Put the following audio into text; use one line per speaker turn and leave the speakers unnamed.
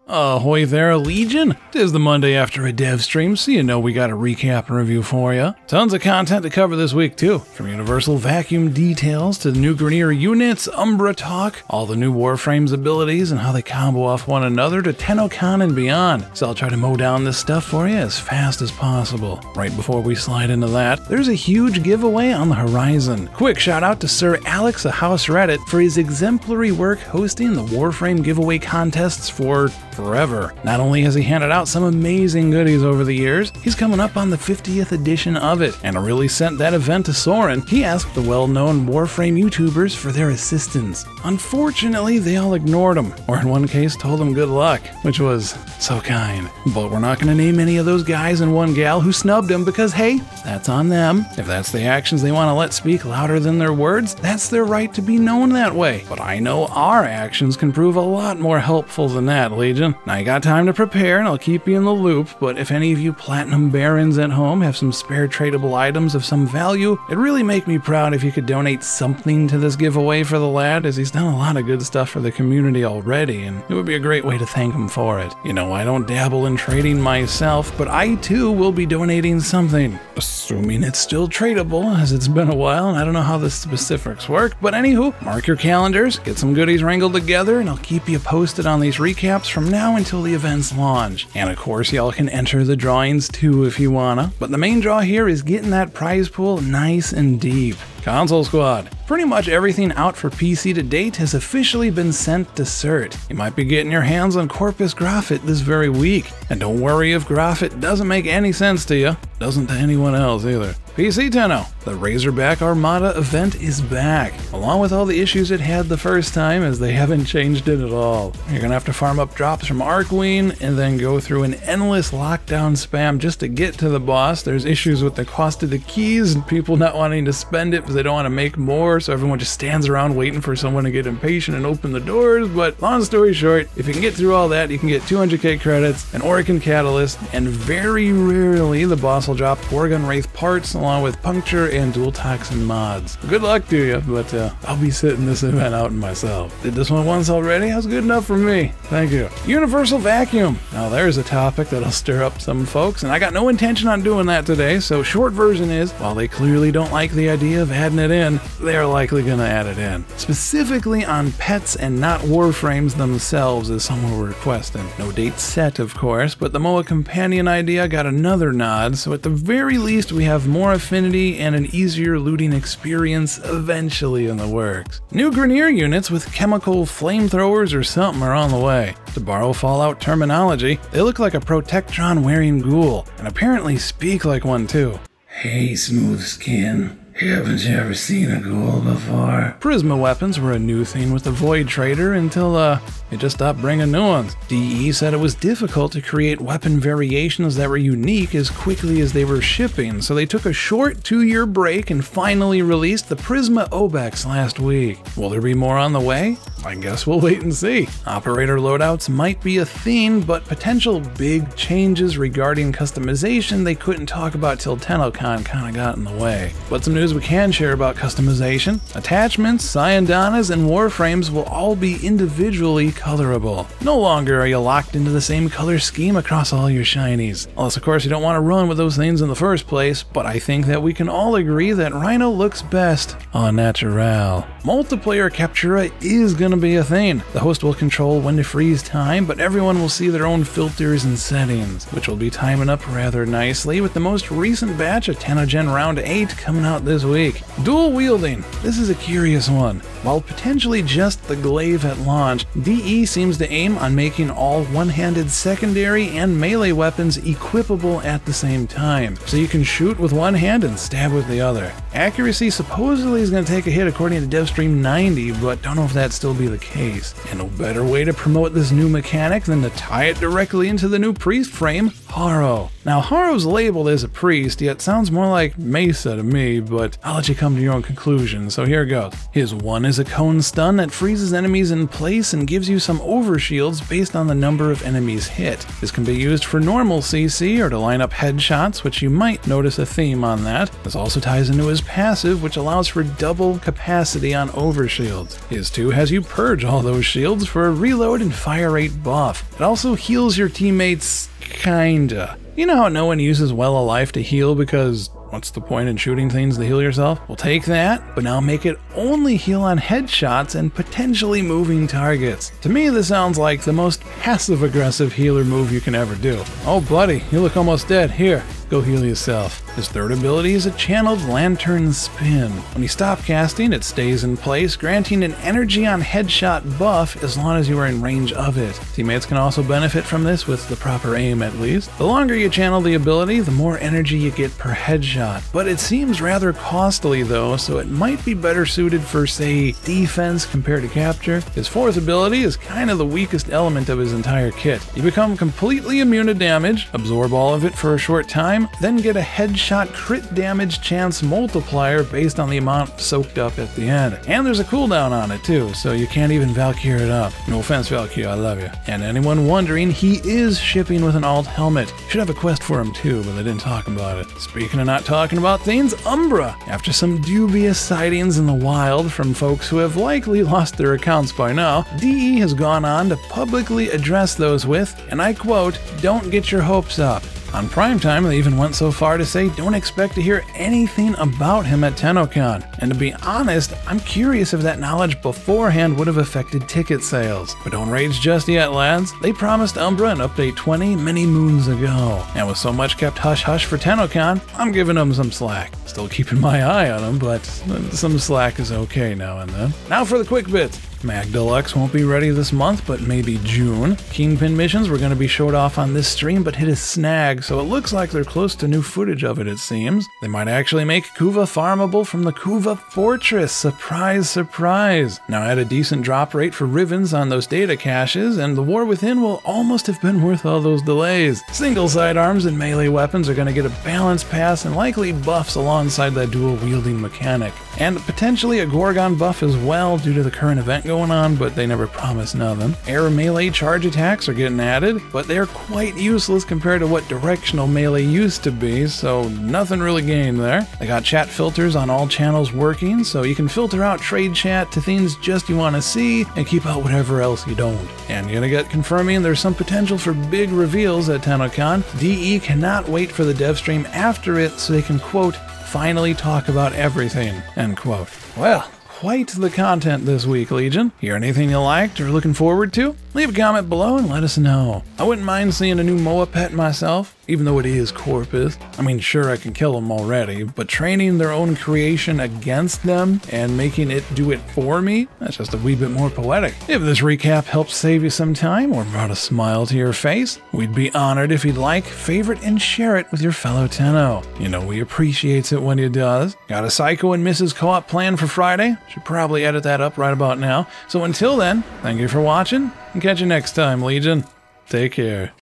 Ahoy there, Legion! Tis the Monday after a dev stream, so you know we got a recap and review for you. Tons of content to cover this week too, from universal vacuum details to the new Grenier units, Umbra talk, all the new Warframe's abilities and how they combo off one another, to TennoCon and beyond. So I'll try to mow down this stuff for you as fast as possible. Right before we slide into that, there's a huge giveaway on the horizon. Quick shout out to Sir Alex of House Reddit for his exemplary work hosting the Warframe giveaway contests for forever. Not only has he handed out some amazing goodies over the years, he's coming up on the 50th edition of it, and really sent that event to Soren. He asked the well-known Warframe YouTubers for their assistance. Unfortunately, they all ignored him, or in one case told him good luck, which was so kind. But we're not going to name any of those guys and one gal who snubbed him because, hey, that's on them. If that's the actions they want to let speak louder than their words, that's their right to be known that way. But I know our actions can prove a lot more helpful than that, Legion. Now you got time to prepare and I'll keep you in the loop, but if any of you Platinum Barons at home have some spare tradable items of some value, it'd really make me proud if you could donate something to this giveaway for the lad, as he's done a lot of good stuff for the community already, and it would be a great way to thank him for it. You know, I don't dabble in trading myself, but I too will be donating something. Assuming it's still tradable, as it's been a while and I don't know how the specifics work, but anywho, mark your calendars, get some goodies wrangled together, and I'll keep you posted on these recaps from now until the events launch. And of course, y'all can enter the drawings too if you wanna, but the main draw here is getting that prize pool nice and deep. Console Squad. Pretty much everything out for PC to date has officially been sent to CERT. You might be getting your hands on Corpus Graphit this very week. And don't worry if Graphit doesn't make any sense to you. Doesn't to anyone else either. PC Tenno. The Razorback Armada event is back, along with all the issues it had the first time, as they haven't changed it at all. You're gonna have to farm up drops from Archwing and then go through an endless lockdown spam just to get to the boss. There's issues with the cost of the keys and people not wanting to spend it because they don't want to make more, so everyone just stands around waiting for someone to get impatient and open the doors. But long story short, if you can get through all that, you can get 200k credits, an Oricon Catalyst, and very rarely the boss will drop Gorgon Wraith parts along with puncture and dual toxin mods. Good luck to you, but I'll be sitting this event out myself. Did this one once already? That's good enough for me. Thank you. Universal Vacuum. Now there's a topic that'll stir up some folks, and I got no intention on doing that today, so short version is, while they clearly don't like the idea of adding it in, they're likely gonna add it in. Specifically on pets and not Warframes themselves, as someone were requesting. No date set, of course, but the MOA companion idea got another nod, so at the very least we have more affinity and an easier looting experience eventually in the works. New Grenier units with chemical flamethrowers or something are on the way. To borrow Fallout terminology, they look like a Protectron wearing ghoul, and apparently speak like one too.
Hey, smooth skin. Haven't you ever seen a ghoul before?
Prisma weapons were a new thing with the Void Trader until it just stopped bringing new ones. DE said it was difficult to create weapon variations that were unique as quickly as they were shipping, so they took a short 2-year break and finally released the Prisma Obex last week. Will there be more on the way? I guess we'll wait and see. Operator loadouts might be a theme, but potential big changes regarding customization they couldn't talk about till TennoCon kinda got in the way. But some news we can share about customization: attachments, Sciendanas, and Warframes will all be individually colorable. No longer are you locked into the same color scheme across all your shinies. Unless of course you don't want to run with those things in the first place, but I think that we can all agree that Rhino looks best en natural. Multiplayer Captura is gonna be a thing. The host will control when to freeze time, but everyone will see their own filters and settings, which will be timing up rather nicely with the most recent batch of Tennogen Round 8 coming out this week. Dual wielding. This is a curious one. While potentially just the glaive at launch, DE seems to aim on making all one-handed secondary and melee weapons equipable at the same time, so you can shoot with one hand and stab with the other. Accuracy supposedly is going to take a hit according to Devstream 90, but don't know if that still be the case. And no better way to promote this new mechanic than to tie it directly into the new priestframe, Harrow. Now Harrow's labeled as a priest, yet sounds more like Mesa to me, but but I'll let you come to your own conclusion, so here goes. His 1 is a cone stun that freezes enemies in place and gives you some overshields based on the number of enemies hit. This can be used for normal CC or to line up headshots, which you might notice a theme on that. This also ties into his passive, which allows for double capacity on overshields. His 2 has you purge all those shields for a reload and fire rate buff. It also heals your teammates, kinda. You know how no one uses Well Alive to heal because what's the point in shooting things to heal yourself? We'll take that, but now make it only heal on headshots and potentially moving targets. To me, this sounds like the most passive-aggressive healer move you can ever do. Oh buddy, you look almost dead. Here, go heal yourself. His 3rd ability is a channeled lantern spin. When you stop casting, it stays in place, granting an energy on headshot buff as long as you are in range of it. Teammates can also benefit from this with the proper aim at least. The longer you channel the ability, the more energy you get per headshot. But it seems rather costly though, so it might be better suited for, say, defense compared to capture. His 4th ability is kind of the weakest element of his entire kit. You become completely immune to damage, absorb all of it for a short time, then get a headshot crit damage chance multiplier based on the amount soaked up at the end. And there's a cooldown on it too, so you can't even Valkyrie it up. No offense, Valkyrie, I love you. And anyone wondering, he is shipping with an alt helmet. Should have a quest for him too, but they didn't talk about it. Speaking of not talking about things, Umbra. After some dubious sightings in the wild from folks who have likely lost their accounts by now, DE has gone on to publicly address those with, and I quote, "Don't get your hopes up." On primetime, they even went so far to say don't expect to hear anything about him at TennoCon. And to be honest, I'm curious if that knowledge beforehand would have affected ticket sales. But don't rage just yet, lads. They promised Umbra an update 20 many moons ago. And with so much kept hush-hush for TennoCon, I'm giving them some slack. Still keeping my eye on them, but some slack is okay now and then. Now for the quick bits. Mag Deluxe won't be ready this month, but maybe June. Kingpin missions were going to be showed off on this stream, but hit a snag, so it looks like they're close to new footage of it seems. They might actually make Kuva farmable from the Kuva Fortress. Surprise, surprise. Now add a decent drop rate for Rivens on those data caches, and the War Within will almost have been worth all those delays. Single sidearms and melee weapons are going to get a balance pass and likely buffs alongside that dual wielding mechanic. And potentially a Gorgon buff as well due to the current event going on, but they never promised nothing. Air melee charge attacks are getting added, but they're quite useless compared to what directional melee used to be, so nothing really gained there. They got chat filters on all channels working, so you can filter out trade chat to things just you want to see and keep out whatever else you don't. And you're gonna get confirming there's some potential for big reveals at TennoCon. DE cannot wait for the Devstream after it so they can, quote, finally talk about everything, end quote. Well, quite the content this week, Legion. Hear anything you liked or looking forward to? Leave a comment below and let us know. I wouldn't mind seeing a new Moa pet myself, even though it is Corpus. I mean, sure, I can kill them already, but training their own creation against them and making it do it for me, that's just a wee bit more poetic. If this recap helped save you some time or brought a smile to your face, we'd be honored if you'd like, favorite, and share it with your fellow Tenno. You know we appreciates it when you does. Got a Psycho and Mrs. Co-op planned for Friday? Should probably edit that up right about now. So until then, thank you for watching, and catch you next time, Legion. Take care.